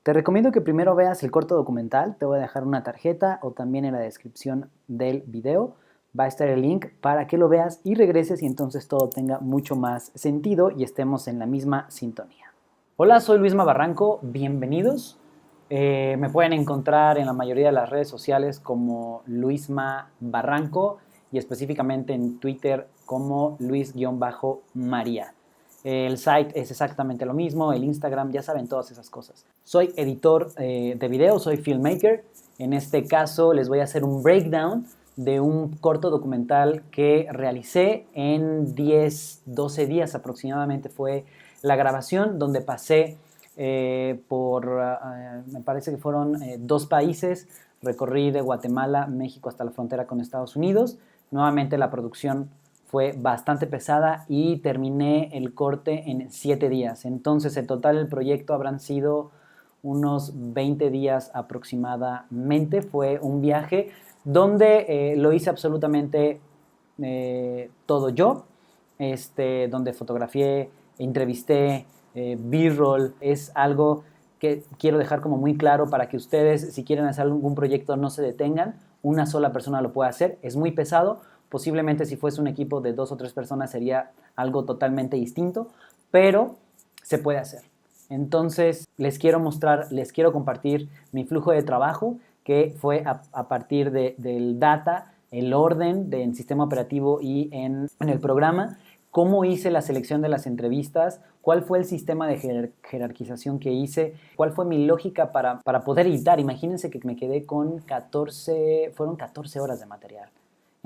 Te recomiendo que primero veas el corto documental, te voy a dejar una tarjeta o también en la descripción del video va a estar el link para que lo veas y regreses y entonces todo tenga mucho más sentido y estemos en la misma sintonía. Hola, soy Luisma Barranco, bienvenidos. Me pueden encontrar en la mayoría de las redes sociales como Luisma Barranco y específicamente en Twitter como Luis-María. El site es exactamente lo mismo, el Instagram, ya saben todas esas cosas. Soy editor de video, soy filmmaker. En este caso les voy a hacer un breakdown de un corto documental que realicé en 10, 12 días aproximadamente. Fue la grabación donde pasé me parece que fueron 2 países. Recorrí de Guatemala, México hasta la frontera con Estados Unidos. Nuevamente la producción fue bastante pesada y terminé el corte en 7 días. Entonces, en total el proyecto habrán sido unos 20 días aproximadamente. Fue un viaje donde lo hice absolutamente todo yo, donde fotografié, entrevisté, B-roll. Es algo que quiero dejar como muy claro para que ustedes, si quieren hacer algún proyecto, no se detengan. Una sola persona lo puede hacer. Es muy pesado. Posiblemente si fuese un equipo de 2 o 3 personas sería algo totalmente distinto, pero se puede hacer. Entonces les quiero mostrar, les quiero compartir mi flujo de trabajo que fue a partir del data, el orden del sistema operativo y en el programa, cómo hice la selección de las entrevistas, cuál fue el sistema de jerarquización que hice, cuál fue mi lógica para poder editar. Imagínense que me quedé con 14, fueron 14 horas de material.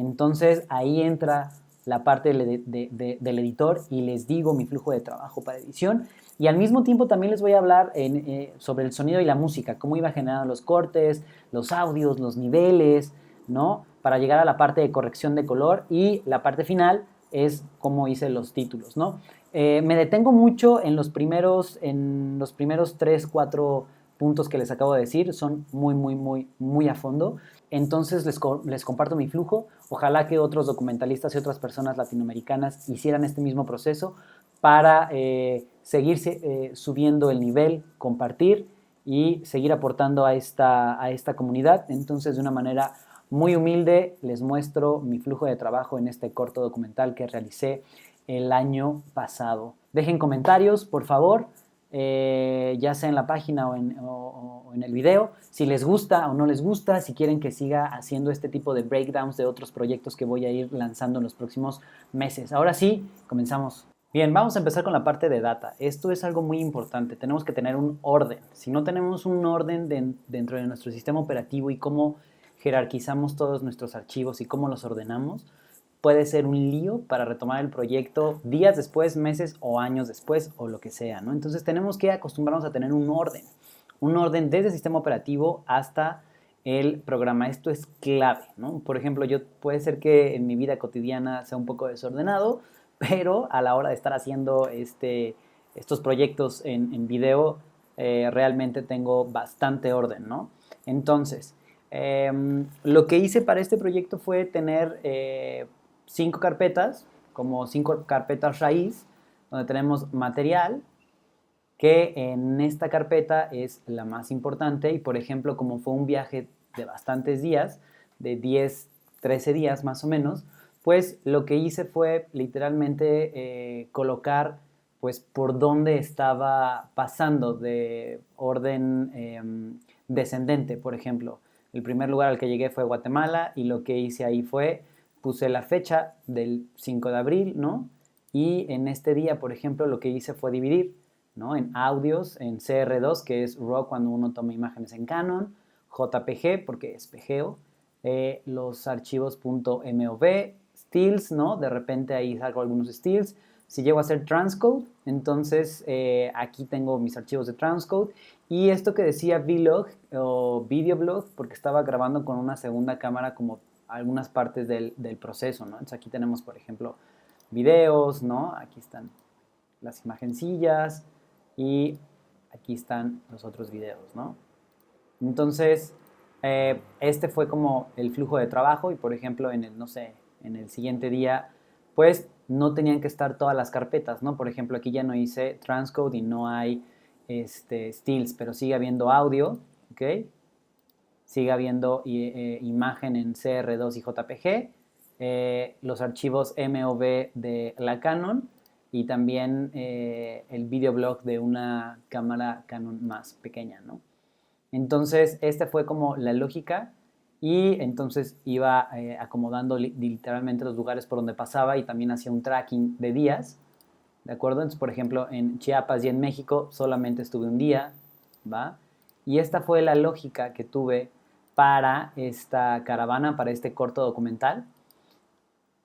Entonces ahí entra la parte del editor y les digo mi flujo de trabajo para edición. Y al mismo tiempo también les voy a hablar sobre el sonido y la música, cómo iba generando los cortes, los audios, los niveles, ¿no? Para llegar a la parte de corrección de color y la parte final es cómo hice los títulos, ¿no? Me detengo mucho en los primeros 3, 4 puntos que les acabo de decir, son muy a fondo. Entonces les comparto mi flujo. Ojalá que otros documentalistas y otras personas latinoamericanas hicieran este mismo proceso para seguir subiendo el nivel, compartir y seguir aportando a esta comunidad. Entonces, de una manera muy humilde, les muestro mi flujo de trabajo en este corto documental que realicé el año pasado. Dejen comentarios, por favor, ya sea en la página o en el video, si les gusta o no les gusta, si quieren que siga haciendo este tipo de breakdowns de otros proyectos que voy a ir lanzando en los próximos meses. Ahora sí, comenzamos. Bien, vamos a empezar con la parte de data. Esto es algo muy importante. Tenemos que tener un orden. Si no tenemos un orden dentro de nuestro sistema operativo y cómo jerarquizamos todos nuestros archivos y cómo los ordenamos, puede ser un lío para retomar el proyecto días después, meses o años después o lo que sea, ¿no? Entonces tenemos que acostumbrarnos a tener un orden desde el sistema operativo hasta el programa. Esto es clave, ¿no? Por ejemplo, puede ser que en mi vida cotidiana sea un poco desordenado, pero a la hora de estar haciendo estos proyectos en video, realmente tengo bastante orden, ¿no? Entonces, lo que hice para este proyecto fue tener 5 carpetas, como 5 carpetas raíz, donde tenemos material, que en esta carpeta es la más importante y por ejemplo como fue un viaje de bastantes días, de 10, 13 días más o menos, pues lo que hice fue literalmente colocar pues por dónde estaba pasando de orden descendente, por ejemplo. El primer lugar al que llegué fue Guatemala y lo que hice ahí fue, puse la fecha del 5 de abril, ¿no? Y en este día, por ejemplo, lo que hice fue dividir, ¿no? En audios, en CR2, que es RAW cuando uno toma imágenes en Canon, JPG, porque es pegeo, los archivos .mov, stills, ¿no? De repente ahí saco algunos stills. Si llego a hacer transcode, entonces aquí tengo mis archivos de transcode. Y esto que decía vlog o videoblog, porque estaba grabando con una segunda cámara como algunas partes del proceso, ¿no? Entonces aquí tenemos, por ejemplo, videos, ¿no? Aquí están las imagencillas y aquí están los otros videos, ¿no? Entonces, este fue como el flujo de trabajo y, por ejemplo, no sé, en el siguiente día, pues no tenían que estar todas las carpetas, ¿no? Por ejemplo, aquí ya no hice transcode y no hay stills, pero sigue habiendo audio, ¿ok? Sigue habiendo imagen en CR2 y JPG, los archivos MOV de la Canon y también el videoblog de una cámara Canon más pequeña, ¿no? Entonces, esta fue como la lógica y entonces iba acomodando literalmente los lugares por donde pasaba y también hacía un tracking de días, ¿de acuerdo? Entonces, por ejemplo, en Chiapas y en México solamente estuve un día, ¿va? Y esta fue la lógica que tuve para esta caravana, para este corto documental.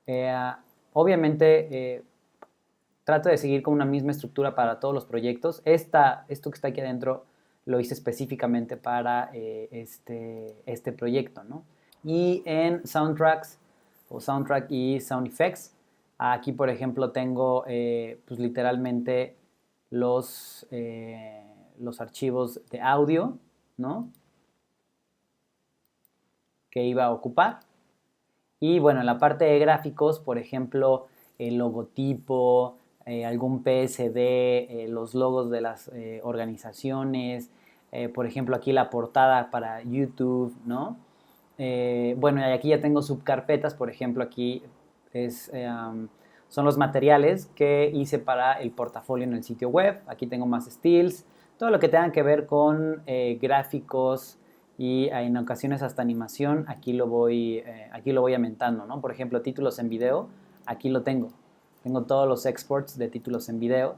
Eh, obviamente, trato de seguir con una misma estructura para todos los proyectos. Esto que está aquí adentro lo hice específicamente para este proyecto, ¿no? Y en Soundtracks o Soundtrack y Sound Effects, aquí por ejemplo tengo pues literalmente los archivos de audio, ¿no? Que iba a ocupar. Y bueno, en la parte de gráficos, por ejemplo, el logotipo, algún PSD, los logos de las organizaciones, por ejemplo, aquí la portada para YouTube, ¿no? Bueno, y aquí ya tengo subcarpetas, por ejemplo, aquí es, son los materiales que hice para el portafolio en el sitio web. Aquí tengo más stills, todo lo que tenga que ver con gráficos, y en ocasiones hasta animación, aquí lo voy aumentando, ¿no? Por ejemplo, títulos en video, aquí lo tengo. Tengo todos los exports de títulos en video,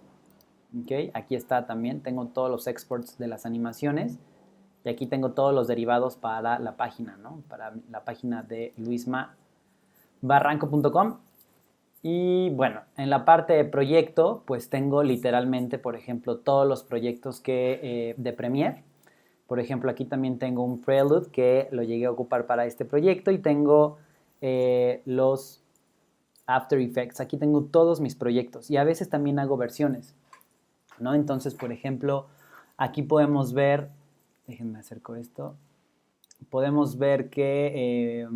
¿ok? Aquí está también, tengo todos los exports de las animaciones y aquí tengo todos los derivados para la página, ¿no? Para la página de luismabarranco.com. Y bueno, en la parte de proyecto, pues tengo literalmente, por ejemplo, todos los proyectos de Premiere. Por ejemplo, aquí también tengo un Prelude que lo llegué a ocupar para este proyecto y tengo los After Effects. Aquí tengo todos mis proyectos y a veces también hago versiones, ¿no? Entonces, por ejemplo, aquí podemos ver, déjenme acerco esto, podemos ver que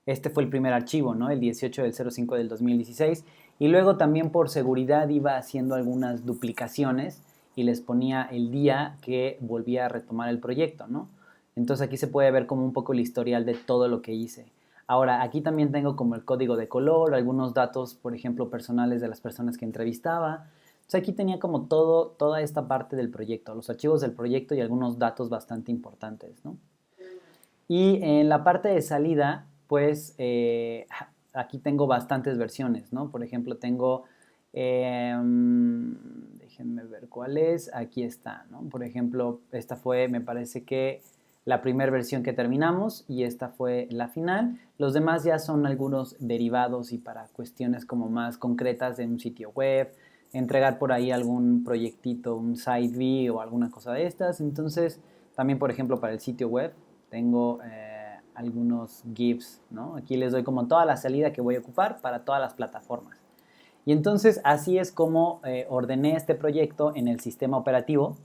este fue el primer archivo, ¿no? El 18 del 05 del 2016 y luego también por seguridad iba haciendo algunas duplicaciones y les ponía el día que volvía a retomar el proyecto, ¿no? Entonces aquí se puede ver como un poco el historial de todo lo que hice. Ahora, aquí también tengo como el código de color, algunos datos, por ejemplo, personales de las personas que entrevistaba. Entonces aquí tenía como toda esta parte del proyecto, los archivos del proyecto y algunos datos bastante importantes, ¿no? Y en la parte de salida, pues aquí tengo bastantes versiones, ¿no? Por ejemplo, tengo, déjenme ver cuál es, aquí está, ¿no? Por ejemplo, esta fue, me parece que la primera versión que terminamos y esta fue la final. Los demás ya son algunos derivados y para cuestiones como más concretas de un sitio web, entregar por ahí algún proyectito, un side V o alguna cosa de estas. Entonces, también, por ejemplo, para el sitio web, tengo algunos GIFs, ¿no? Aquí les doy como toda la salida que voy a ocupar para todas las plataformas. Y entonces así es como ordené este proyecto en el sistema operativo.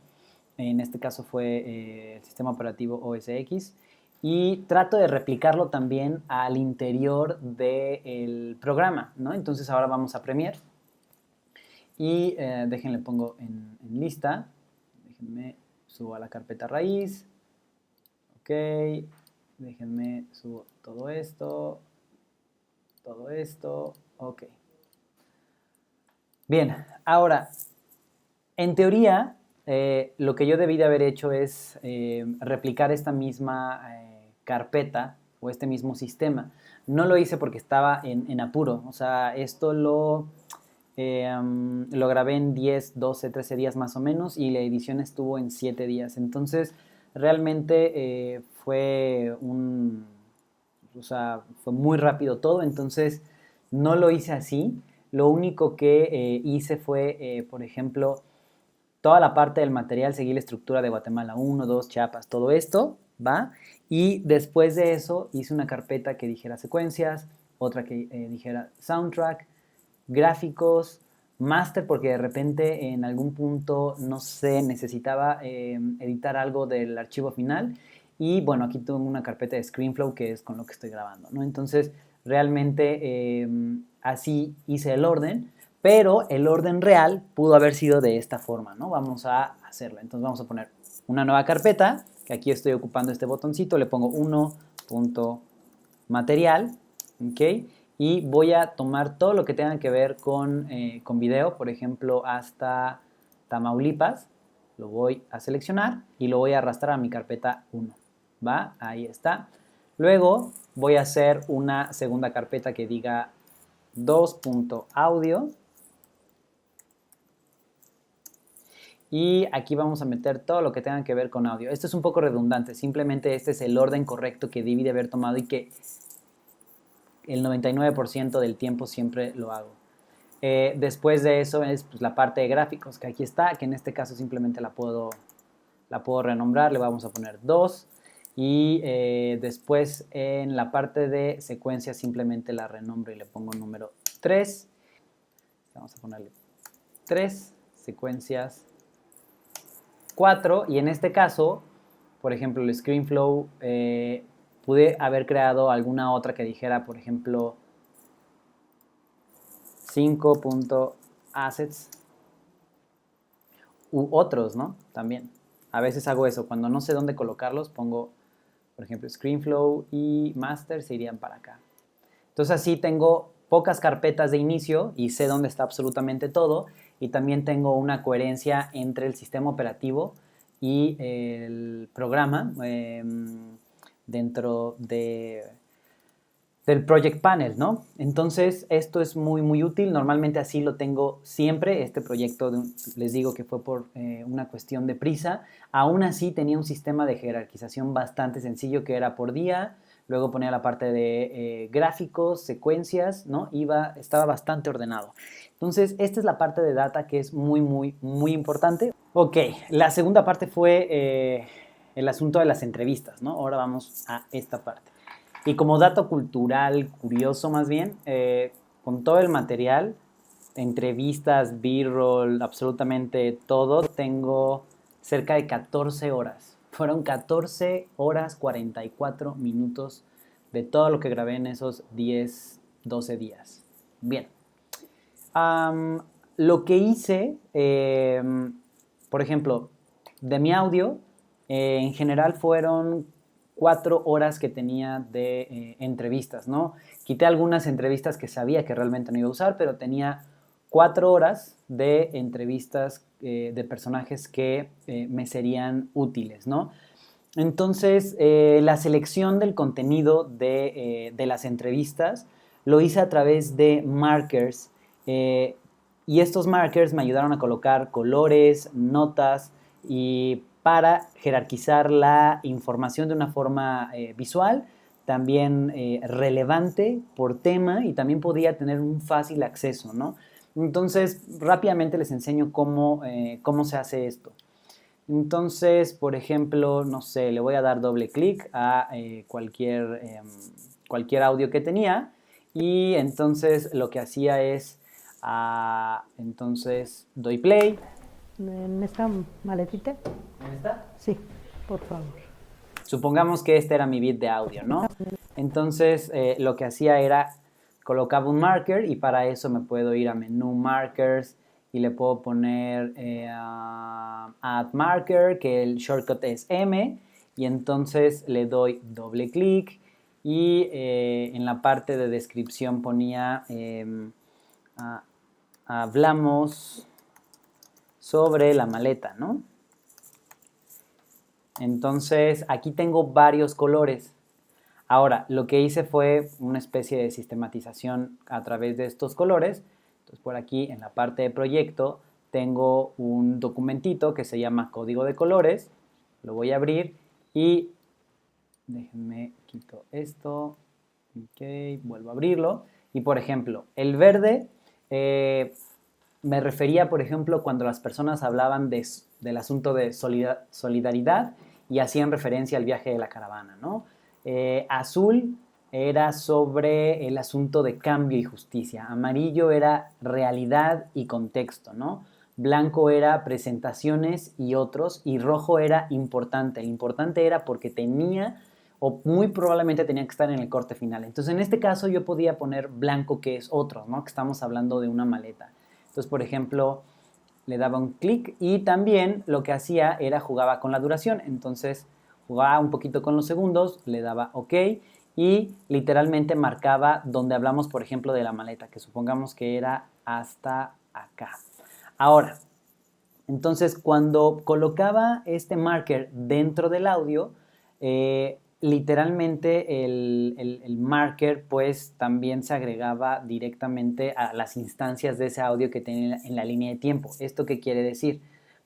En este caso fue el sistema operativo OS X. Y trato de replicarlo también al interior del programa, ¿no? Entonces ahora vamos a Premiere. Y déjenle pongo en lista. Déjenme subo a la carpeta raíz. Ok, déjenme subo todo esto, ok. Bien, ahora, en teoría, lo que yo debí de haber hecho es replicar esta misma carpeta o este mismo sistema. No lo hice porque estaba en apuro, o sea, esto lo grabé en 10, 12, 13 días más o menos y la edición estuvo en 7 días. Entonces, realmente o sea, fue muy rápido todo, entonces no lo hice así. Lo único que hice fue, por ejemplo, toda la parte del material, seguí la estructura de Guatemala 1, 2, Chiapas, todo esto, ¿va? Y después de eso hice una carpeta que dijera secuencias, otra que dijera soundtrack, gráficos, máster, porque de repente en algún punto, no sé, necesitaba editar algo del archivo final. Y bueno, aquí tengo una carpeta de ScreenFlow que es con lo que estoy grabando, ¿no? Entonces, realmente así hice el orden, pero el orden real pudo haber sido de esta forma, ¿no? Vamos a hacerlo. Entonces vamos a poner una nueva carpeta, que aquí estoy ocupando este botoncito, le pongo 1.material, ¿ok? Y voy a tomar todo lo que tenga que ver con video, por ejemplo, hasta Tamaulipas, lo voy a seleccionar y lo voy a arrastrar a mi carpeta 1, ¿va? Ahí está. Luego voy a hacer una segunda carpeta que diga 2.audio. Y aquí vamos a meter todo lo que tenga que ver con audio. Esto es un poco redundante, simplemente este es el orden correcto que debí de haber tomado y que el 99% del tiempo siempre lo hago. Después de eso es pues, la parte de gráficos, que aquí está, que en este caso simplemente la puedo renombrar, le vamos a poner 2. Y después en la parte de secuencias simplemente la renombro y le pongo número 3. Vamos a ponerle 3, secuencias 4, y en este caso, por ejemplo, el ScreenFlow, pude haber creado alguna otra que dijera, por ejemplo, 5.assets u otros, ¿no? También. A veces hago eso. Cuando no sé dónde colocarlos, pongo, por ejemplo, ScreenFlow y Master se irían para acá. Entonces así tengo pocas carpetas de inicio y sé dónde está absolutamente todo, y también tengo una coherencia entre el sistema operativo y el programa dentro del Project Panel, ¿no? Entonces esto es muy muy útil, normalmente así lo tengo siempre. Este proyecto les digo que fue por una cuestión de prisa. Aún así tenía un sistema de jerarquización bastante sencillo que era por día. Luego ponía la parte de gráficos, secuencias, ¿no? Estaba bastante ordenado. Entonces, esta es la parte de data que es muy, muy, muy importante. Ok, la segunda parte fue el asunto de las entrevistas, ¿no? Ahora vamos a esta parte. Y como dato cultural, curioso más bien, con todo el material, entrevistas, B-roll, absolutamente todo, tengo cerca de 14 horas. Fueron 14 horas 44 minutos de todo lo que grabé en esos 10, 12 días. Bien. Lo que hice, por ejemplo, de mi audio, en general fueron 4 horas que tenía de entrevistas, ¿no? Quité algunas entrevistas que sabía que realmente no iba a usar, pero tenía 4 horas de entrevistas de personajes que me serían útiles, ¿no? Entonces, la selección del contenido de las entrevistas lo hice a través de markers, y estos markers me ayudaron a colocar colores, notas, y para jerarquizar la información de una forma visual, también relevante por tema, y también podía tener un fácil acceso, ¿no? Entonces, rápidamente les enseño cómo se hace esto. Entonces, por ejemplo, no sé, le voy a dar doble clic a cualquier audio que tenía, y entonces lo que hacía es, entonces doy play. ¿En esta maletita? ¿En esta? Sí, por favor. Supongamos que este era mi bit de audio, ¿no? Entonces, lo que hacía era, colocaba un marker, y para eso me puedo ir a menú markers y le puedo poner add marker, que el shortcut es M, y entonces le doy doble clic, y en la parte de descripción ponía hablamos sobre la maleta, ¿no? Entonces, aquí tengo varios colores. Ahora, lo que hice fue una especie de sistematización a través de estos colores. Entonces, por aquí en la parte de proyecto tengo un documentito que se llama código de colores. Lo voy a abrir y déjenme quito esto. Ok, vuelvo a abrirlo. Y por ejemplo, el verde me refería, por ejemplo, cuando las personas hablaban del asunto de solidaridad y hacían referencia al viaje de la caravana, ¿no? Azul era sobre el asunto de cambio y justicia. Amarillo era realidad y contexto, ¿no? Blanco era presentaciones y otros, y rojo era importante. El importante era porque tenía, o muy probablemente tenía que estar en el corte final. Entonces, en este caso yo podía poner blanco, que es otro, ¿no? Que estamos hablando de una maleta. Entonces, por ejemplo, le daba un clic y también lo que hacía era jugaba con la duración. Entonces, jugaba un poquito con los segundos, le daba OK y literalmente marcaba donde hablamos, por ejemplo, de la maleta, que supongamos que era hasta acá. Ahora, entonces cuando colocaba este marker dentro del audio, literalmente el marker pues también se agregaba directamente a las instancias de ese audio que tenía en la línea de tiempo. ¿Esto qué quiere decir?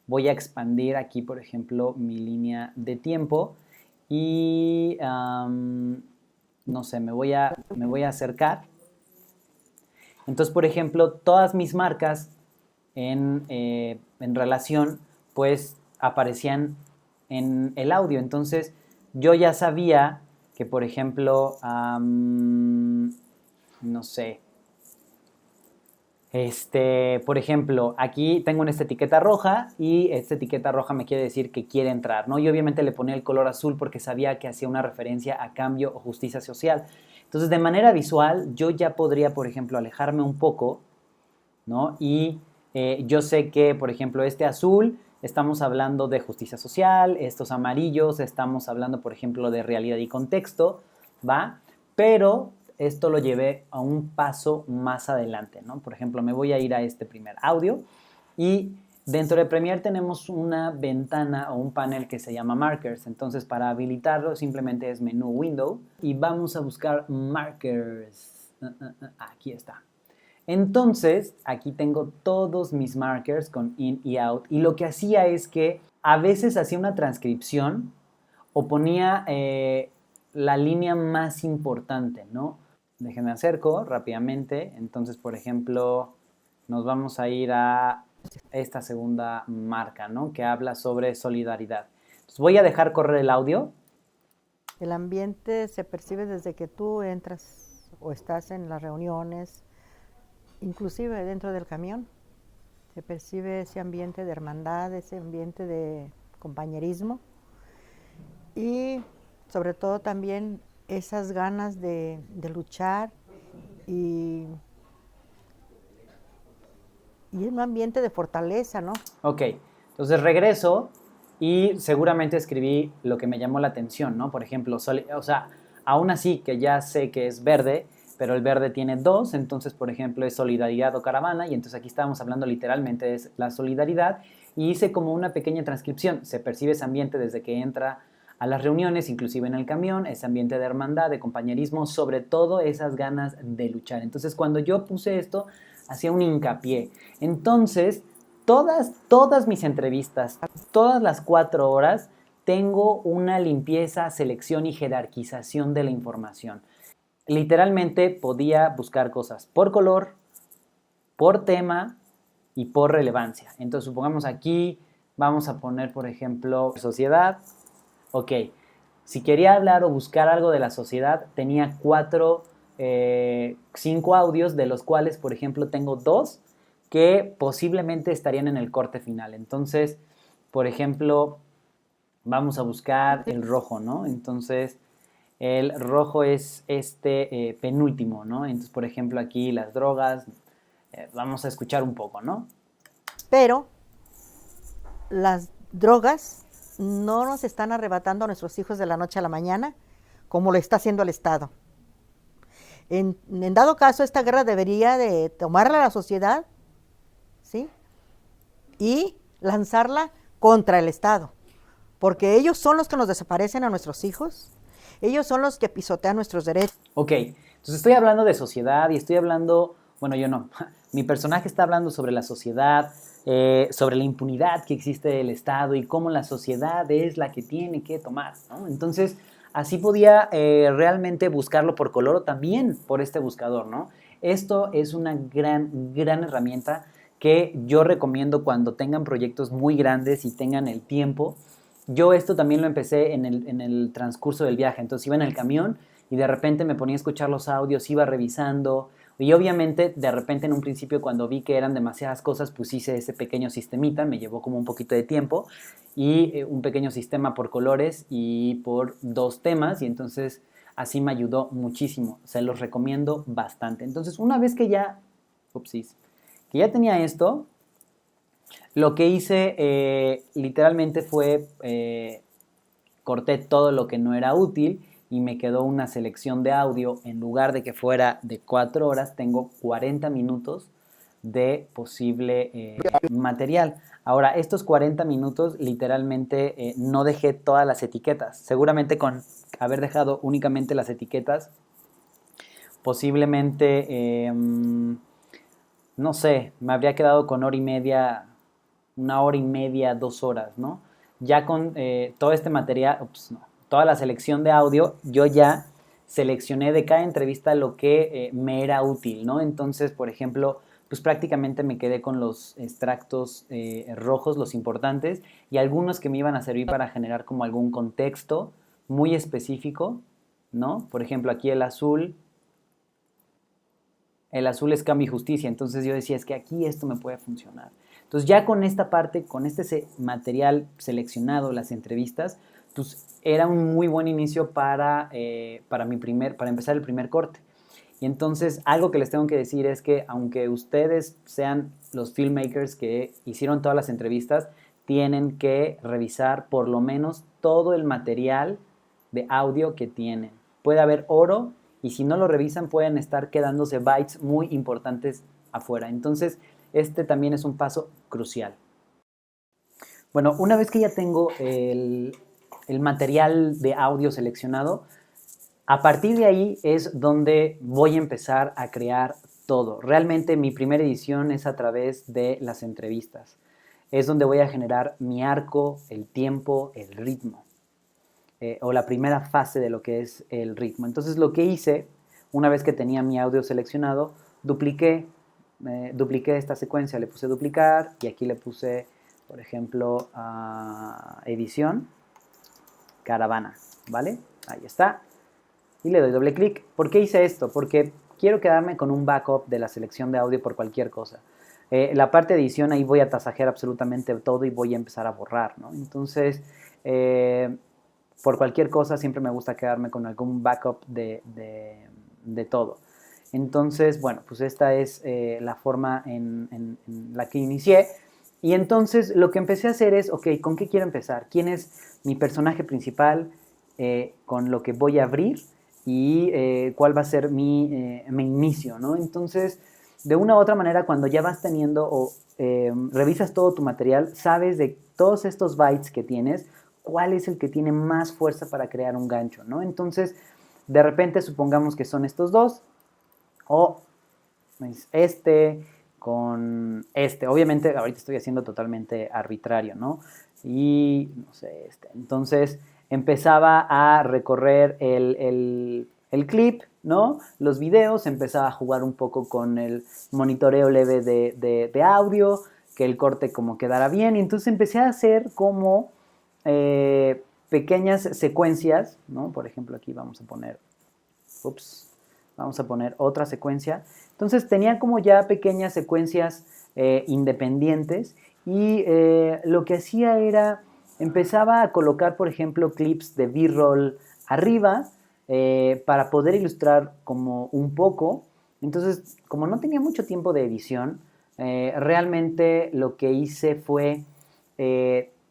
Voy a expandir aquí, por ejemplo, mi línea de tiempo y no sé, me voy a acercar. Entonces, por ejemplo, todas mis marcas en relación, pues aparecían en el audio. Entonces, yo ya sabía que, por ejemplo, no sé, por ejemplo, aquí tengo esta etiqueta roja y esta etiqueta roja me quiere decir que quiere entrar, ¿no? Yo obviamente le ponía el color azul porque sabía que hacía una referencia a cambio o justicia social. Entonces, de manera visual, yo ya podría, por ejemplo, alejarme un poco, ¿no? Y yo sé que, por ejemplo, este azul, estamos hablando de justicia social, estos amarillos, estamos hablando, por ejemplo, de realidad y contexto, ¿va? Pero esto lo llevé a un paso más adelante, ¿no? Por ejemplo, me voy a ir a este primer audio y dentro de Premiere tenemos una ventana o un panel que se llama Markers. Entonces, para habilitarlo simplemente es menú Window y vamos a buscar Markers. Aquí está. Entonces, aquí tengo todos mis markers con in y out. Y lo que hacía es que a veces hacía una transcripción o ponía la línea más importante, ¿no? Déjenme acerco rápidamente. Entonces, por ejemplo, nos vamos a ir a esta segunda marca, ¿no? Que habla sobre solidaridad. Entonces, voy a dejar correr el audio. El ambiente se percibe desde que tú entras o estás en las reuniones, inclusive dentro del camión. Se percibe ese ambiente de hermandad, ese ambiente de compañerismo y sobre todo también esas ganas de luchar y un ambiente de fortaleza, ¿no? Ok, entonces regreso y seguramente escribí lo que me llamó la atención, ¿no? Por ejemplo, o sea, aún así que ya sé que es verde, pero el verde tiene dos, entonces, por ejemplo, es solidaridad o caravana, y entonces aquí estábamos hablando literalmente de la solidaridad, y hice como una pequeña transcripción. Se percibe ese ambiente desde que entra a las reuniones, inclusive en el camión, ese ambiente de hermandad, de compañerismo, sobre todo esas ganas de luchar. Entonces, cuando yo puse esto, hacía un hincapié. Entonces, todas mis entrevistas, todas las 4 horas, tengo una limpieza, selección y jerarquización de la información. Literalmente podía buscar cosas por color, por tema y por relevancia. Entonces, supongamos aquí, vamos a poner, por ejemplo, sociedad. Ok, si quería hablar o buscar algo de la sociedad, tenía 5 audios, de los cuales, por ejemplo, tengo 2 que posiblemente estarían en el corte final. Entonces, por ejemplo, vamos a buscar el rojo, ¿no? Entonces, el rojo es este penúltimo, ¿no? Entonces, por ejemplo, aquí las drogas, vamos a escuchar un poco, ¿no? Pero las drogas no nos están arrebatando a nuestros hijos de la noche a la mañana como lo está haciendo el Estado. En dado caso, esta guerra debería de tomarla la sociedad, ¿sí? Y lanzarla contra el Estado, porque ellos son los que nos desaparecen a nuestros hijos, ellos son los que pisotean nuestros derechos. Ok, entonces estoy hablando de sociedad y estoy hablando, bueno, yo no, mi personaje está hablando sobre la sociedad, sobre la impunidad que existe del Estado y cómo la sociedad es la que tiene que tomar, ¿no? Entonces, así podía realmente buscarlo por color o también por este buscador, ¿no? Esto es una gran herramienta que yo recomiendo cuando tengan proyectos muy grandes y tengan el tiempo. Yo esto también lo empecé en el transcurso del viaje. Entonces iba en el camión y de repente me ponía a escuchar los audios, iba revisando. Y obviamente, de repente en un principio cuando vi que eran demasiadas cosas, pues hice ese pequeño sistemita, me llevó como un poquito de tiempo, y un pequeño sistema por colores y por 2 temas, y entonces así me ayudó muchísimo. Se los recomiendo bastante. Entonces, una vez que ya, que ya tenía esto, lo que hice literalmente fue corté todo lo que no era útil y me quedó una selección de audio. En lugar de que fuera de 4 horas, tengo 40 minutos de posible material. Ahora, estos 40 minutos literalmente no dejé todas las etiquetas. Seguramente con haber dejado únicamente las etiquetas, posiblemente, no sé, me habría quedado con hora y media, 1 hora y media, 2 horas, ¿no? Ya con todo este material, no, toda la selección de audio, yo ya seleccioné de cada entrevista lo que me era útil, ¿no? Entonces, por ejemplo, pues prácticamente me quedé con los extractos rojos, los importantes, y algunos que me iban a servir para generar como algún contexto muy específico, ¿no? Por ejemplo, aquí el azul es Cambio y Justicia, entonces yo decía, es que aquí esto me puede funcionar. Entonces ya con esta parte, con este material seleccionado, las entrevistas, pues era un muy buen inicio para empezar el primer corte. Y entonces algo que les tengo que decir es que aunque ustedes sean los filmmakers que hicieron todas las entrevistas, tienen que revisar por lo menos todo el material de audio que tienen. Puede haber oro y si no lo revisan pueden estar quedándose bytes muy importantes afuera. Entonces, este también es un paso crucial. Bueno, una vez que ya tengo el material de audio seleccionado, a partir de ahí es donde voy a empezar a crear todo. Realmente mi primera edición es a través de las entrevistas. Es donde voy a generar mi arco, el tiempo, el ritmo. O la primera fase de lo que es el ritmo. Entonces lo que hice, una vez que tenía mi audio seleccionado, dupliqué esta secuencia, le puse duplicar y aquí le puse, por ejemplo, edición, caravana, ¿vale? Ahí está. Y le doy doble clic. ¿Por qué hice esto? Porque quiero quedarme con un backup de la selección de audio por cualquier cosa. La parte de edición ahí voy a tasajear absolutamente todo y voy a empezar a borrar, ¿no? Entonces, por cualquier cosa siempre me gusta quedarme con algún backup de todo. Entonces, bueno, pues esta es la forma en la que inicié. Y entonces lo que empecé a hacer es, ok, ¿con qué quiero empezar? ¿Quién es mi personaje principal con lo que voy a abrir? Y cuál va a ser mi inicio, ¿no? Entonces, de una u otra manera, cuando ya vas teniendo o revisas todo tu material, sabes de todos estos bytes que tienes, cuál es el que tiene más fuerza para crear un gancho, ¿no? Entonces, de repente, supongamos que son estos dos, o este con este. Obviamente, ahorita estoy haciendo totalmente arbitrario, ¿no? Y, no sé, este. Entonces, empezaba a recorrer el clip, ¿no? Los videos, empezaba a jugar un poco con el monitoreo leve de audio, que el corte como quedara bien, y entonces empecé a hacer como pequeñas secuencias, ¿no? Por ejemplo, aquí vamos a poner otra secuencia. Entonces tenía como ya pequeñas secuencias independientes y lo que hacía era, empezaba a colocar, por ejemplo, clips de B-roll arriba para poder ilustrar como un poco. Entonces, como no tenía mucho tiempo de edición, realmente lo que hice fue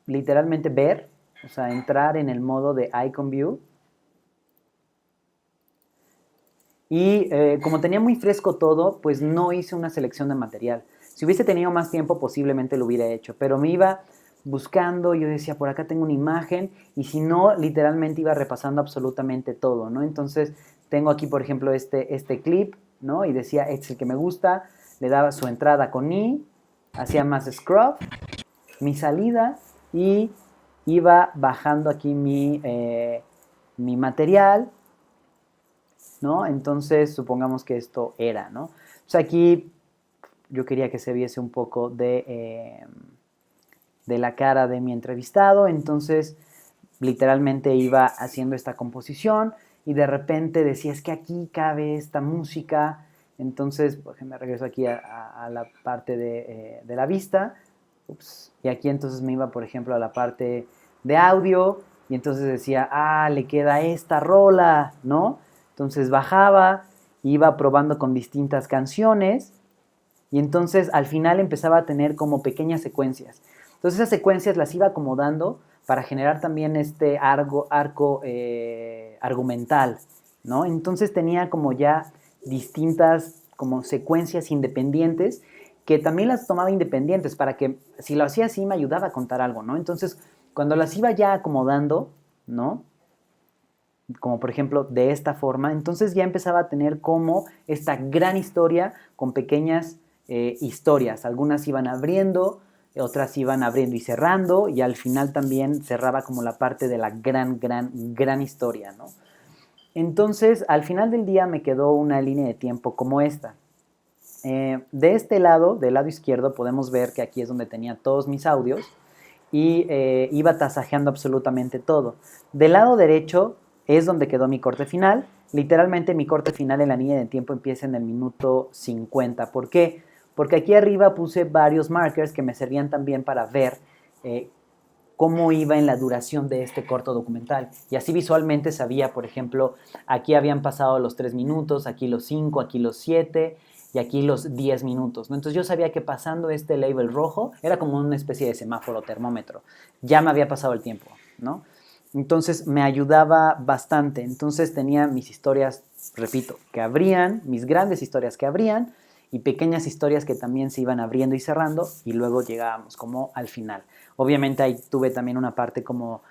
literalmente ver, o sea, entrar en el modo de Icon View. Y como tenía muy fresco todo, pues no hice una selección de material. Si hubiese tenido más tiempo, posiblemente lo hubiera hecho, pero me iba buscando, yo decía, por acá tengo una imagen, y si no, literalmente iba repasando absolutamente todo, ¿no? Entonces, tengo aquí, por ejemplo, este clip, ¿no? Y decía, este es el que me gusta, le daba su entrada con I, hacía más scrub, mi salida, y iba bajando aquí mi material, ¿no? Entonces, supongamos que esto era, ¿no? Pues aquí yo quería que se viese un poco de la cara de mi entrevistado, entonces literalmente iba haciendo esta composición y de repente decía, es que aquí cabe esta música, entonces, pues, me regreso aquí a la parte de la vista, y aquí entonces me iba, por ejemplo, a la parte de audio, y entonces decía, le queda esta rola, ¿no? Entonces bajaba, iba probando con distintas canciones, Y entonces al final empezaba a tener como pequeñas secuencias. Entonces esas secuencias las iba acomodando para generar también este arco argumental, ¿no? Entonces tenía como ya distintas como secuencias independientes que también las tomaba independientes para que si lo hacía así me ayudaba a contar algo, ¿no? Entonces cuando las iba ya acomodando, ¿no? Como por ejemplo de esta forma, entonces ya empezaba a tener como esta gran historia con pequeñas historias. Algunas iban abriendo, otras iban abriendo y cerrando, y al final también cerraba como la parte de la gran historia, ¿no? Entonces, al final del día me quedó una línea de tiempo como esta. De este lado, del lado izquierdo, podemos ver que aquí es donde tenía todos mis audios y iba tasajeando absolutamente todo. Del lado derecho es donde quedó mi corte final. Literalmente mi corte final en la línea de tiempo empieza en el minuto 50. ¿Por qué? Porque aquí arriba puse varios markers que me servían también para ver cómo iba en la duración de este corto documental. Y así visualmente sabía, por ejemplo, aquí habían pasado los 3 minutos, aquí los 5, aquí los 7 y aquí los 10 minutos, ¿no? Entonces yo sabía que pasando este label rojo, era como una especie de semáforo termómetro, ya me había pasado el tiempo, ¿no? Entonces me ayudaba bastante. Entonces tenía mis historias, repito, que abrían, mis grandes historias que abrían, y pequeñas historias que también se iban abriendo y cerrando, y luego llegábamos como al final. Obviamente ahí tuve también una parte como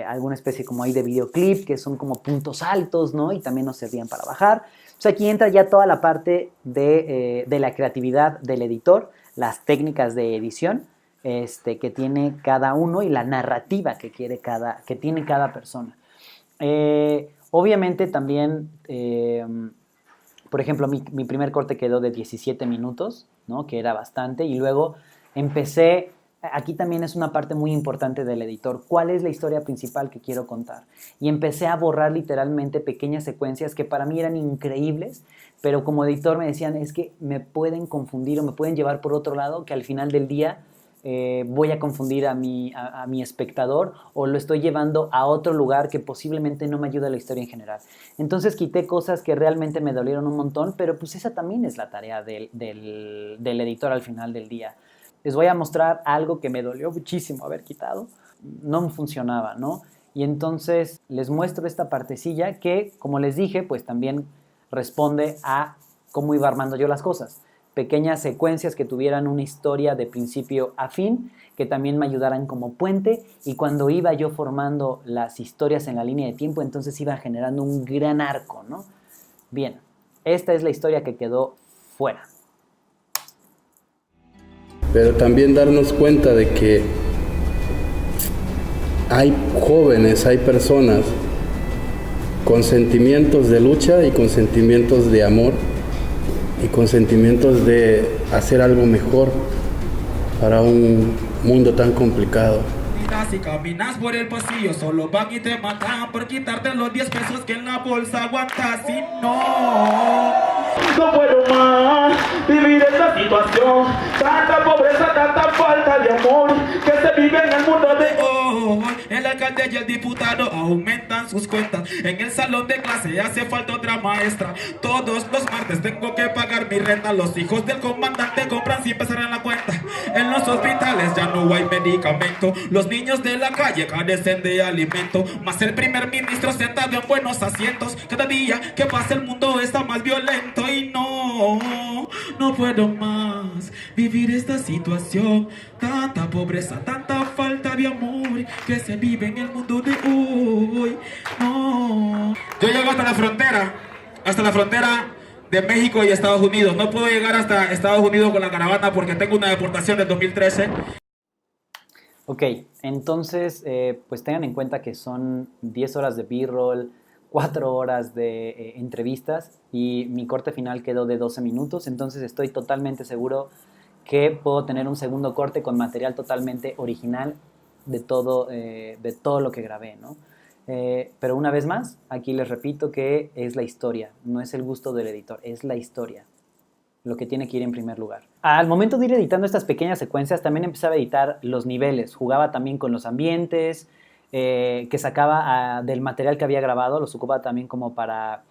alguna especie como ahí de videoclip, que son como puntos altos, ¿no? Y también nos servían para bajar. O sea, aquí entra ya toda la parte de la creatividad del editor, las técnicas de edición que tiene cada uno y la narrativa que tiene cada persona. Obviamente también, por ejemplo, mi primer corte quedó de 17 minutos, ¿no? Que era bastante, y luego empecé. Aquí también es una parte muy importante del editor. ¿Cuál es la historia principal que quiero contar? Y empecé a borrar literalmente pequeñas secuencias que para mí eran increíbles, pero como editor me decían, es que me pueden confundir o me pueden llevar por otro lado, que al final del día voy a confundir a mi espectador, o lo estoy llevando a otro lugar que posiblemente no me ayude a la historia en general. Entonces quité cosas que realmente me dolieron un montón, pero pues esa también es la tarea del editor al final del día. Les voy a mostrar algo que me dolió muchísimo haber quitado. No funcionaba, ¿no? Y entonces les muestro esta partecilla que, como les dije, pues también responde a cómo iba armando yo las cosas. Pequeñas secuencias que tuvieran una historia de principio a fin, que también me ayudaran como puente, y cuando iba yo formando las historias en la línea de tiempo, entonces iba generando un gran arco, ¿no? Bien, esta es la historia que quedó fuera. Pero también darnos cuenta de que hay jóvenes, hay personas con sentimientos de lucha y con sentimientos de amor y con sentimientos de hacer algo mejor para un mundo tan complicado. Si caminas por el pasillo, solo van y te matan por quitarte los 10 pesos que en la bolsa aguantas. Y no puedo más vivir esta situación, tanta pobreza, tanta falta de amor que se vive en el mundo de hoy. El alcalde y el diputado aumentan sus cuentas, en el salón de clase hace falta otra maestra. Todos los martes tengo que pagar mi renta, los hijos del comandante compran sin pesar en la cuenta. En los hospitales ya no hay medicamento, los niños de la calle carecen de alimento, más el primer ministro sentado en buenos asientos. Cada día que pasa el mundo está más violento. Y no puedo más vivir esta situación, tanta pobreza, tanta falta de amor que se vive en el mundo de hoy. No. Yo llego hasta la frontera de México y Estados Unidos. No puedo llegar hasta Estados Unidos con la caravana porque tengo una deportación del 2013. Ok, entonces pues tengan en cuenta que son 10 horas de B-roll, 4 horas de entrevistas, y mi corte final quedó de 12 minutos, entonces estoy totalmente seguro que puedo tener un segundo corte con material totalmente original de todo lo que grabé, ¿no? Pero una vez más, aquí les repito que es la historia, no es el gusto del editor, es la historia lo que tiene que ir en primer lugar. Al momento de ir editando estas pequeñas secuencias, también empezaba a editar los niveles, jugaba también con los ambientes, que sacaba del material que había grabado, los ocupaba también como para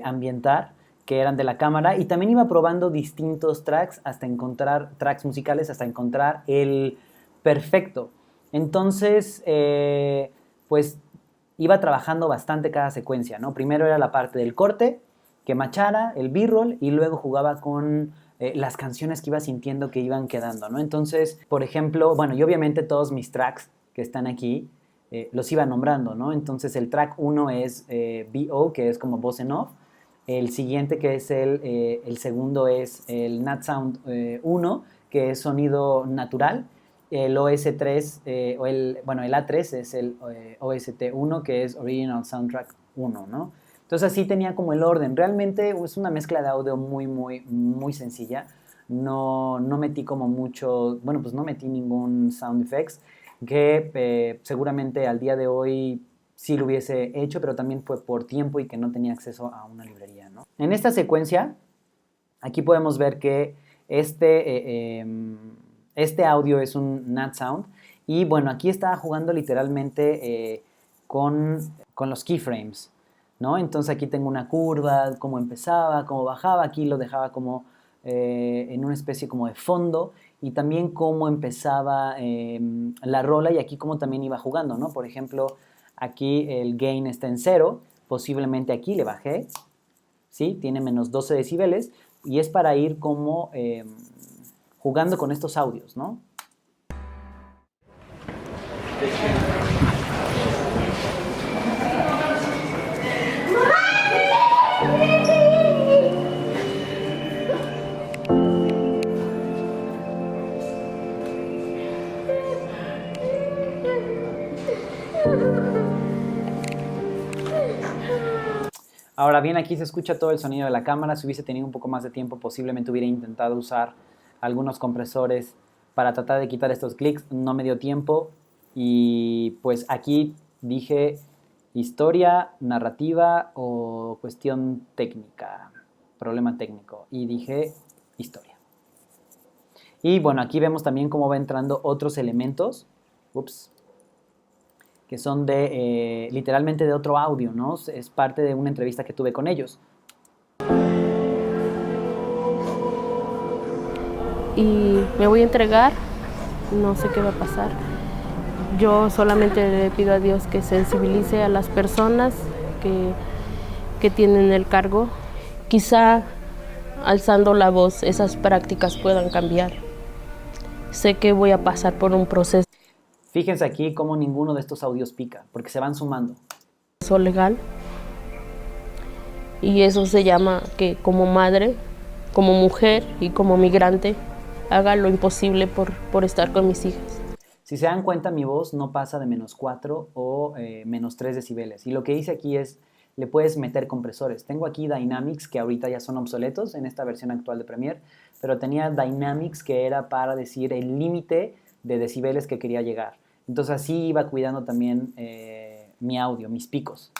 ambientar, que eran de la cámara, y también iba probando distintos tracks hasta encontrar tracks musicales, hasta encontrar el perfecto. Entonces, pues iba trabajando bastante cada secuencia, ¿no? Primero era la parte del corte, que machara, el B-roll, y luego jugaba con las canciones que iba sintiendo que iban quedando, ¿no? Entonces, por ejemplo, bueno, y obviamente todos mis tracks que están aquí los iba nombrando, ¿no? Entonces el track 1 es BO, que es como voz en off. El siguiente, que es el segundo, es el Nat Sound 1, que es sonido natural. El OS3, el A3 es el OST1, que es Original Soundtrack 1, ¿no? Entonces así tenía como el orden. Realmente es una mezcla de audio muy sencilla. No metí como mucho, bueno, pues no metí ningún sound effects, que seguramente al día de hoy sí lo hubiese hecho, pero también fue por tiempo y que no tenía acceso a una librería, ¿no? En esta secuencia, aquí podemos ver que este audio es un Nat Sound, y bueno, aquí estaba jugando literalmente con los keyframes, ¿no? Entonces aquí tengo una curva, cómo empezaba, cómo bajaba, aquí lo dejaba como en una especie como de fondo, y también cómo empezaba la rola, y aquí cómo también iba jugando, ¿no? Por ejemplo, aquí el gain está en 0, posiblemente aquí le bajé, ¿sí? Tiene menos 12 decibeles, y es para ir como jugando con estos audios, ¿no? Ahora bien, aquí se escucha todo el sonido de la cámara. Si hubiese tenido un poco más de tiempo, posiblemente hubiera intentado usar algunos compresores para tratar de quitar estos clics. No me dio tiempo, y pues aquí dije historia, narrativa o cuestión técnica, problema técnico, y dije historia. Y bueno, aquí vemos también cómo va entrando otros elementos. Ups. Que son literalmente de otro audio, ¿no? Es parte de una entrevista que tuve con ellos. Y me voy a entregar, no sé qué va a pasar. Yo solamente le pido a Dios que sensibilice a las personas que tienen el cargo. Quizá alzando la voz esas prácticas puedan cambiar. Sé que voy a pasar por un proceso Fíjense aquí cómo ninguno de estos audios pica, porque se van sumando. legal, y eso se llama que como madre, como mujer y como migrante haga lo imposible por estar con mis hijas. Si se dan cuenta, mi voz no pasa de menos 4 o menos 3 decibeles. Y lo que hice aquí es, le puedes meter compresores. Tengo aquí Dynamics, que ahorita ya son obsoletos en esta versión actual de Premiere, pero tenía Dynamics, que era para decir el límite de decibeles que quería llegar. Entonces así iba cuidando también mi audio, mis picos.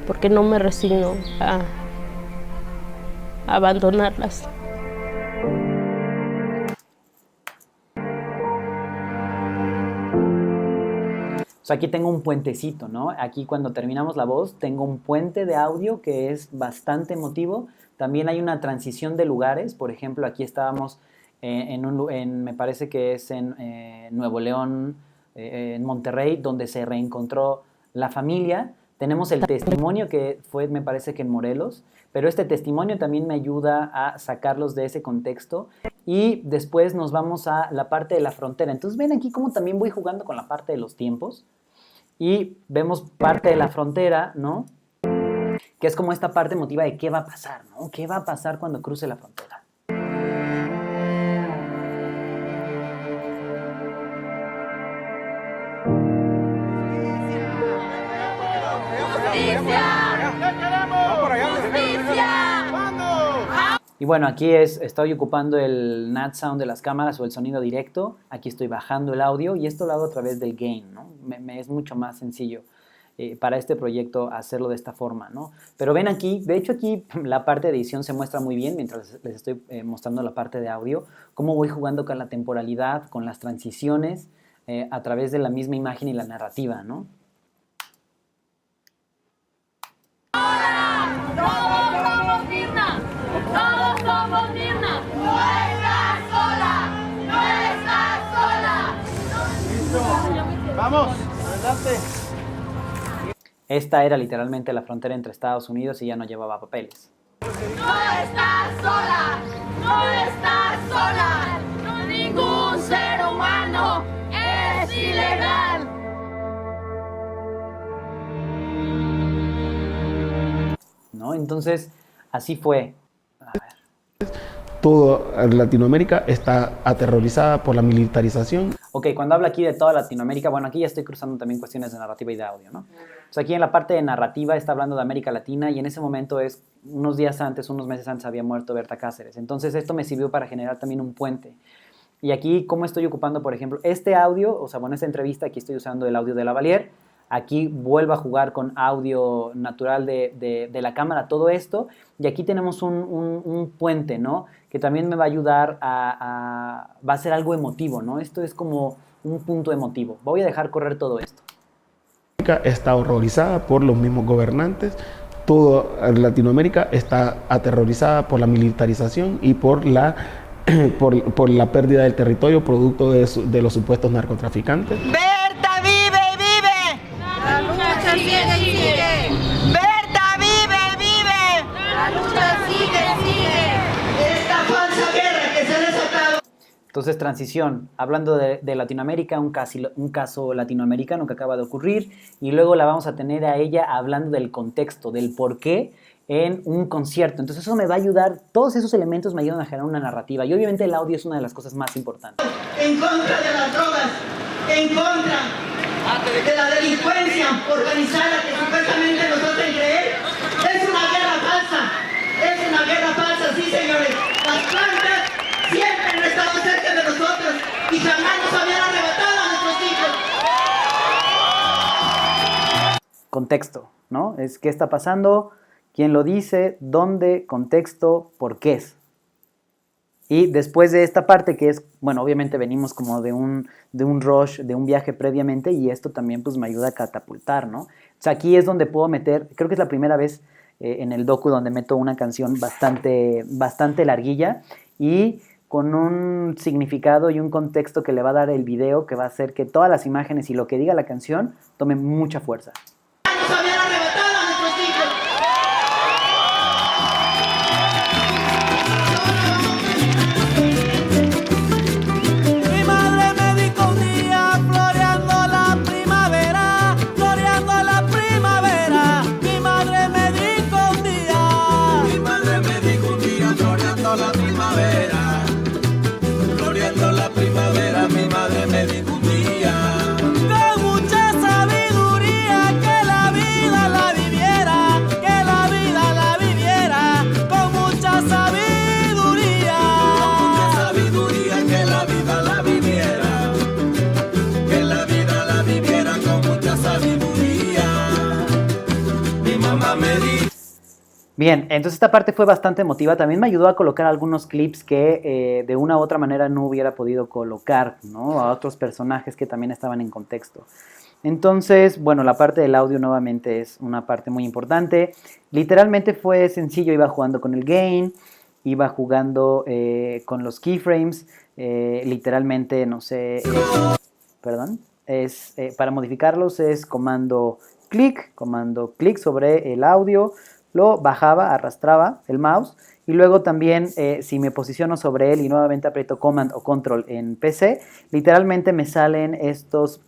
Porque no me resigno a abandonarlas. O sea, aquí tengo un puentecito, ¿no? Aquí cuando terminamos la voz tengo un puente de audio que es bastante emotivo. También hay una transición de lugares. Por ejemplo, aquí estábamos me parece que es en Nuevo León, en Monterrey, donde se reencontró la familia. Tenemos el testimonio, que fue, me parece que en Morelos, pero este testimonio también me ayuda a sacarlos de ese contexto, y después nos vamos a la parte de la frontera. Entonces ven aquí cómo también voy jugando con la parte de los tiempos, y vemos parte de la frontera, ¿no? Que es como esta parte emotiva de qué va a pasar, ¿no? ¿Qué va a pasar cuando cruce la frontera? Y bueno, aquí estoy ocupando el Nat Sound de las cámaras o el sonido directo. Aquí estoy bajando el audio, y esto lo hago a través del gain, ¿no? Me es mucho más sencillo para este proyecto hacerlo de esta forma, ¿no? Pero ven aquí, de hecho aquí la parte de edición se muestra muy bien mientras les estoy mostrando la parte de audio, cómo voy jugando con la temporalidad, con las transiciones a través de la misma imagen y la narrativa, ¿no? Todos somos virreyes. Somos Mirna. No estás sola. No estás sola. Vamos, adelante. Esta era literalmente la frontera entre Estados Unidos y ya no llevaba papeles. No estás sola. No estás sola. Ningún ser humano es ilegal. ¿No? Entonces, así fue. A ver. Toda Latinoamérica está aterrorizada por la militarización. Ok, cuando hablo aquí de toda Latinoamérica, bueno, aquí ya estoy cruzando también cuestiones de narrativa y de audio, ¿no? O sea, aquí en la parte de narrativa está hablando de América Latina y en ese momento es, unos días antes, unos meses antes había muerto Berta Cáceres. Entonces esto me sirvió para generar también un puente. Y aquí, ¿cómo estoy ocupando, por ejemplo, este audio? O sea, bueno, esta entrevista, aquí estoy usando el audio de Lavalier. Aquí vuelvo a jugar con audio natural de la cámara, todo esto. Y aquí tenemos un puente, ¿no? Que también me va a ayudar va a ser algo emotivo, ¿no? Esto es como un punto emotivo. Voy a dejar correr todo esto. Está horrorizada por los mismos gobernantes. Toda Latinoamérica está aterrorizada por la militarización y por la pérdida del territorio producto de los supuestos narcotraficantes. ¡Berta vive, vive! La lucha sigue. ¡Berta vive, vive! La lucha sigue. Esta falsa guerra que se ha desatado. Entonces, transición, hablando de Latinoamérica, un caso latinoamericano que acaba de ocurrir, y luego la vamos a tener a ella hablando del contexto, del por qué en un concierto. Entonces eso me va a ayudar, todos esos elementos me ayudan a generar una narrativa, y obviamente el audio es una de las cosas más importantes. En contra de las drogas, en contra de la delincuencia organizada que supuestamente nos hacen creer, es una guerra falsa, sí señores. Las plantas siempre han estado cerca de nosotros y jamás nos habían arrebatado a nuestros hijos. Contexto, ¿no? Es qué está pasando, quién lo dice, dónde, contexto, por qué es. Y después de esta parte que es, bueno, obviamente venimos como de un rush, de un viaje previamente, y esto también pues me ayuda a catapultar, ¿no? O sea, aquí es donde puedo meter, creo que es la primera vez en el docu donde meto una canción bastante larguilla y con un significado y un contexto que le va a dar el video, que va a hacer que todas las imágenes y lo que diga la canción tomen mucha fuerza. Nos habían arrebatado a nuestros hijos. Mi madre me dijo un día, floreando la primavera, floreando la primavera. Mi madre me dijo un día, mi madre me dijo un día, floreando la primavera, floreando la primavera. Mi madre me dijo un día, con mucha sabiduría, que la vida la viviera, que la vida la viviera, con mucha sabiduría. con mucha sabiduría, que la vida la viviera, que la vida la viviera con mucha sabiduría. Mi mamá me dijo. Bien, entonces esta parte fue bastante emotiva. También me ayudó a colocar algunos clips que de una u otra manera no hubiera podido colocar, ¿no? A otros personajes que también estaban en contexto. Entonces, bueno, la parte del audio nuevamente es una parte muy importante. Literalmente fue sencillo, iba jugando con el gain, iba jugando con los keyframes, literalmente, no sé, perdón, para modificarlos es comando clic sobre el audio, lo bajaba, arrastraba el mouse y luego también si me posiciono sobre él y nuevamente aprieto Command o Control en PC, literalmente me salen estos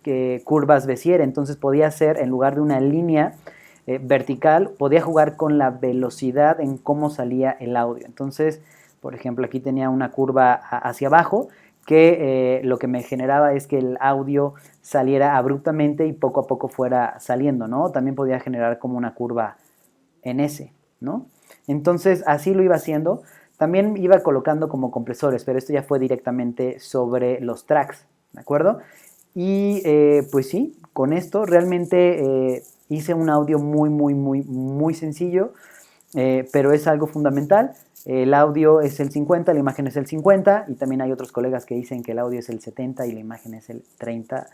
curvas Bézier, entonces podía hacer en lugar de una línea vertical, podía jugar con la velocidad en cómo salía el audio. Entonces, por ejemplo, aquí tenía una curva hacia abajo que lo que me generaba es que el audio saliera abruptamente y poco a poco fuera saliendo, ¿no? También podía generar como una curva en S, ¿no? Entonces así lo iba haciendo. También iba colocando como compresores, pero esto ya fue directamente sobre los tracks, ¿de acuerdo? Y pues sí, con esto realmente hice un audio muy sencillo, pero es algo fundamental. El audio es el 50, la imagen es el 50, y también hay otros colegas que dicen que el audio es el 70 y la imagen es el 30,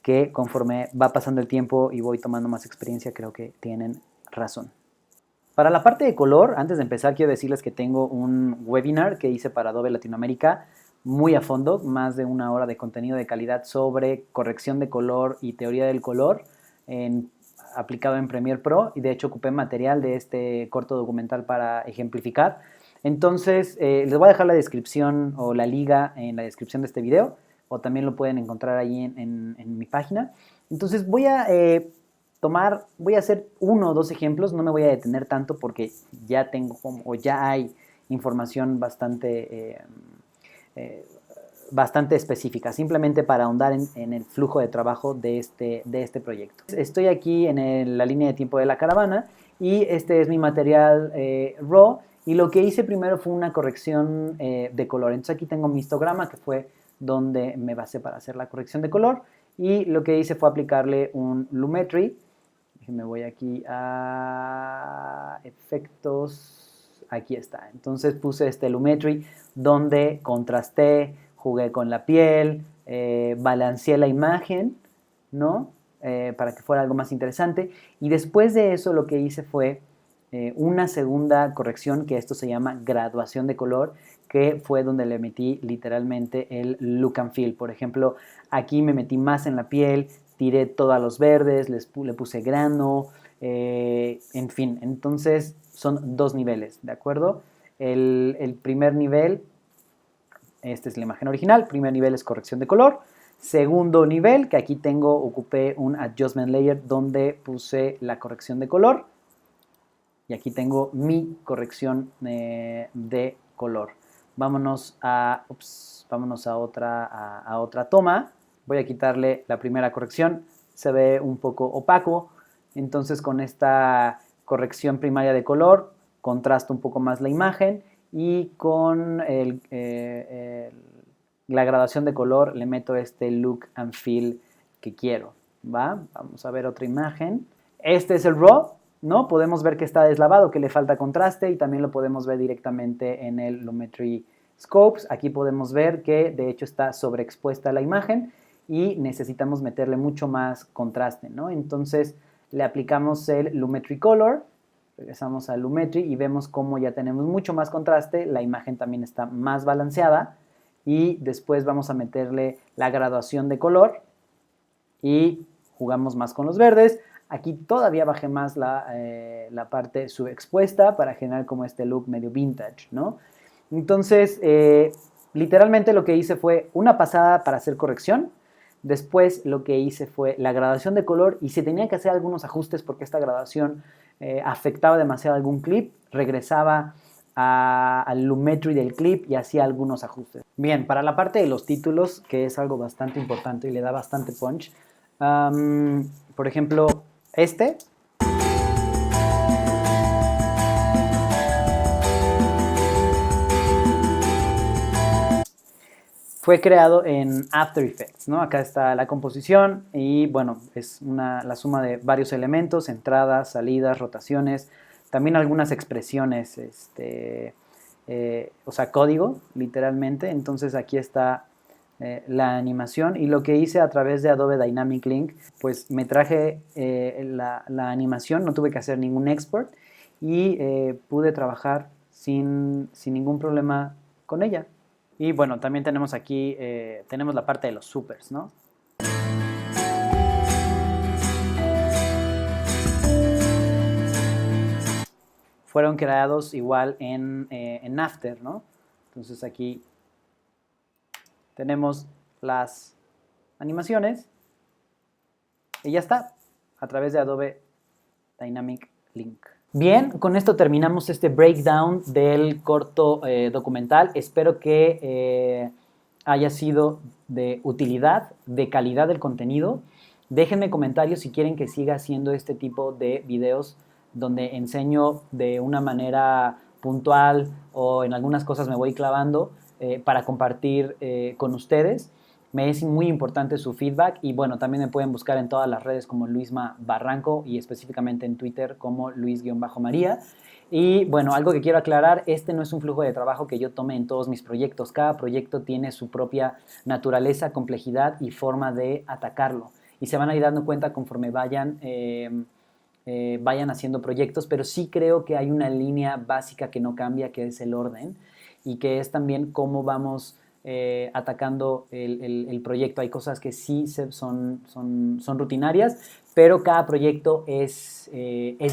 que conforme va pasando el tiempo y voy tomando más experiencia, creo que tienen razón. Para la parte de color, antes de empezar quiero decirles que tengo un webinar que hice para Adobe Latinoamérica muy a fondo, más de 1 hora de contenido de calidad sobre corrección de color y teoría del color aplicado en Premiere Pro, y de hecho ocupé material de este corto documental para ejemplificar. Entonces les voy a dejar la descripción o la liga en la descripción de este video, o también lo pueden encontrar ahí en mi página. Entonces voy a hacer 1 o 2 ejemplos, no me voy a detener tanto porque ya ya hay información bastante específica, simplemente para ahondar en el flujo de trabajo de este proyecto. Estoy aquí en la línea de tiempo de la caravana y este es mi material RAW, y lo que hice primero fue una corrección de color. Entonces aquí tengo mi histograma, que fue donde me basé para hacer la corrección de color, y lo que hice fue aplicarle un Lumetri. Me voy aquí a efectos, aquí está. Entonces puse este Lumetri donde contrasté, jugué con la piel, balanceé la imagen, ¿no? Para que fuera algo más interesante. Y después de eso lo que hice fue una segunda corrección, que esto se llama graduación de color, que fue donde le metí literalmente el look and feel. Por ejemplo, aquí me metí más en la piel, tiré todos los verdes, le puse grano, en fin. Entonces son 2 niveles, ¿de acuerdo? El primer nivel, esta es la imagen original, primer nivel es corrección de color. Segundo nivel, que aquí ocupé un adjustment layer donde puse la corrección de color. Y aquí tengo mi corrección de color. Vámonos a otra toma. Voy a quitarle la primera corrección. Se ve un poco opaco. Entonces con esta corrección primaria de color contrasto un poco más la imagen, y con la graduación de color le meto este look and feel que quiero, ¿va? Vamos a ver otra imagen. Este es el RAW, ¿no? Podemos ver que está deslavado, que le falta contraste, y también lo podemos ver directamente en el Lumetri Scopes. Aquí podemos ver que de hecho está sobreexpuesta la imagen y necesitamos meterle mucho más contraste, ¿no? Entonces le aplicamos el Lumetri Color, regresamos al Lumetri y vemos cómo ya tenemos mucho más contraste, la imagen también está más balanceada, y después vamos a meterle la graduación de color y jugamos más con los verdes. Aquí todavía bajé más la parte subexpuesta para generar como este look medio vintage, ¿no? Entonces, literalmente lo que hice fue una pasada para hacer corrección. Después lo que hice fue la gradación de color, y si tenía que hacer algunos ajustes porque esta gradación afectaba demasiado algún clip, regresaba al Lumetri del clip y hacía algunos ajustes. Bien, para la parte de los títulos, que es algo bastante importante y le da bastante punch, por ejemplo, este fue creado en After Effects, ¿no? Acá está la composición y, bueno, es la suma de varios elementos: entradas, salidas, rotaciones, también algunas expresiones, o sea, código, literalmente. Entonces aquí está la animación, y lo que hice a través de Adobe Dynamic Link, pues me traje la animación, no tuve que hacer ningún export, y pude trabajar sin ningún problema con ella. Y bueno, también tenemos aquí, tenemos la parte de los supers, ¿no? Fueron creados igual en After, ¿no? Entonces aquí tenemos las animaciones y ya está, a través de Adobe Dynamic Link. Bien, con esto terminamos este breakdown del corto documental. Espero que haya sido de utilidad, de calidad del contenido. Déjenme comentarios si quieren que siga haciendo este tipo de videos donde enseño de una manera puntual, o en algunas cosas me voy clavando para compartir con ustedes. Me es muy importante su feedback, y bueno, también me pueden buscar en todas las redes como Luisma Barranco, y específicamente en Twitter como Luis-María. Y bueno, algo que quiero aclarar: este no es un flujo de trabajo que yo tome en todos mis proyectos. Cada proyecto tiene su propia naturaleza, complejidad y forma de atacarlo, y se van a ir dando cuenta conforme vayan vayan haciendo proyectos, pero sí creo que hay una línea básica que no cambia, que es el orden, y que es también cómo vamos atacando el proyecto. Hay cosas que sí son rutinarias, pero cada proyecto es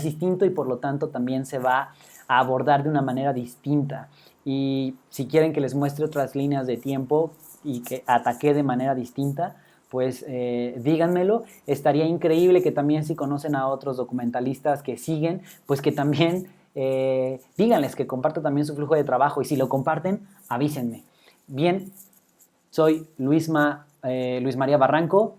distinto y por lo tanto también se va a abordar de una manera distinta. Y si quieren que les muestre otras líneas de tiempo y que ataque de manera distinta, pues díganmelo. Estaría increíble que también, si conocen a otros documentalistas que siguen, pues que también díganles que compartan también su flujo de trabajo, y si lo comparten, avísenme. Bien, soy Luis María Barranco,